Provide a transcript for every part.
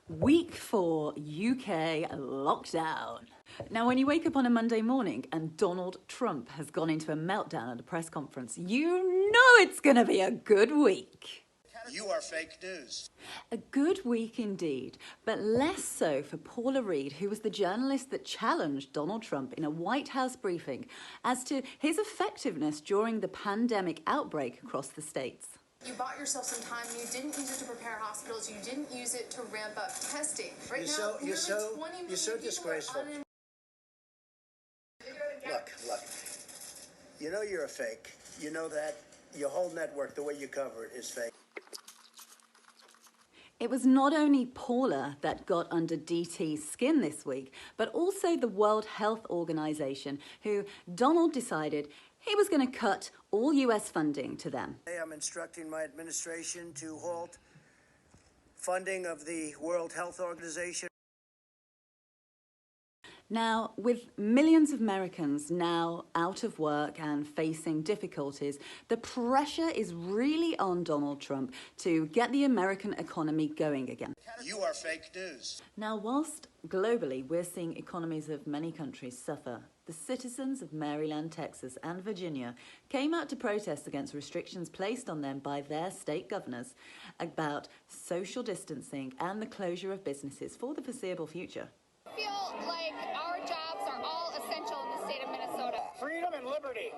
Week 4 UK lockdown. Now, when you wake up on a Monday morning and Donald Trump has gone into a meltdown at a press conference, you know it's going to be a good week. You are fake news. A good week indeed, but less so for Paula Reid, who was the journalist that challenged Donald Trump in a White House briefing as to his effectiveness during the pandemic outbreak across the states. You bought yourself some time and you didn't use it to prepare hospitals. You didn't use it to ramp up testing. Right now, You're so disgraceful. Look. You know you're a fake. You know that your whole network, the way you cover it, is fake. It was not only Paula that got under DT's skin this week, but also the World Health Organization, who Donald decided he was going to cut all US funding to them. I'm instructing my administration to halt funding of the World Health Organization. Now, with millions of Americans now out of work and facing difficulties, the pressure is really on Donald Trump to get the American economy going again. You are fake news. Now, whilst globally we're seeing economies of many countries suffer, the citizens of Maryland, Texas and Virginia came out to protest against restrictions placed on them by their state governors about social distancing and the closure of businesses for the foreseeable future. I feel like our jobs are all essential in the state of Minnesota. Freedom and liberty.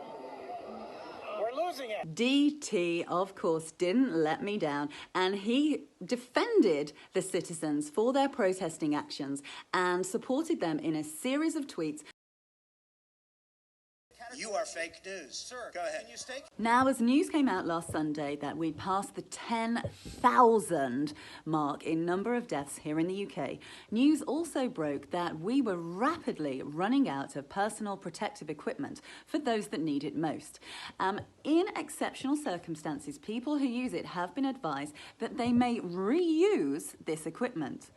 We're losing it. DT, of course, didn't let me down, and he defended the citizens for their protesting actions and supported them in a series of tweets. You are fake news. Sir, go ahead. Can you stay? Now, as news came out last Sunday that we passed the 10,000 mark in number of deaths here in the UK, news also broke that we were rapidly running out of personal protective equipment for those that need it most. In exceptional circumstances, people who use it have been advised that they may reuse this equipment.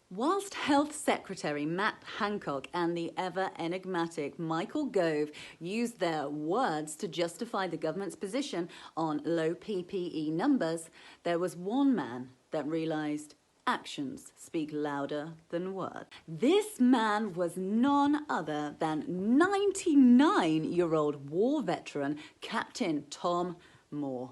Whilst Health Secretary Matt Hancock and the ever-enigmatic Michael Gove used their words to justify the government's position on low PPE numbers, there was one man that realised actions speak louder than words. This man was none other than 99-year-old war veteran Captain Tom Moore.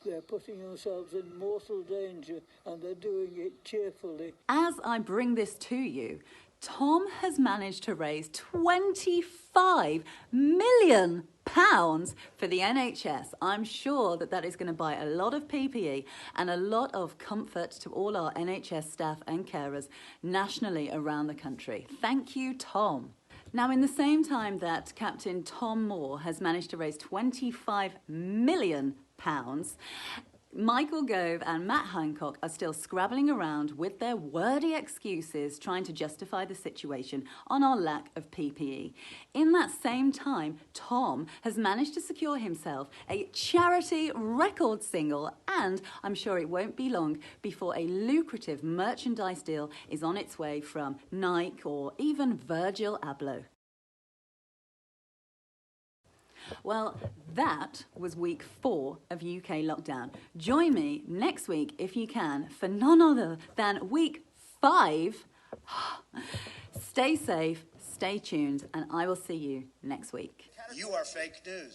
They're putting themselves in mortal danger and they're doing it cheerfully. As I bring this to you, Tom has managed to raise £25 million for the NHS. I'm sure that is going to buy a lot of PPE and a lot of comfort to all our NHS staff and carers nationally around the country. Thank you, Tom. Now, in the same time that Captain Tom Moore has managed to raise £25 million, Michael Gove and Matt Hancock are still scrabbling around with their wordy excuses trying to justify the situation on our lack of PPE. In that same time, Tom has managed to secure himself a charity record single, and I'm sure it won't be long before a lucrative merchandise deal is on its way from Nike or even Virgil Abloh. Well, that was week 4 of UK lockdown. Join me next week, if you can, for none other than week 5. Stay safe, stay tuned, and I will see you next week. You are fake news.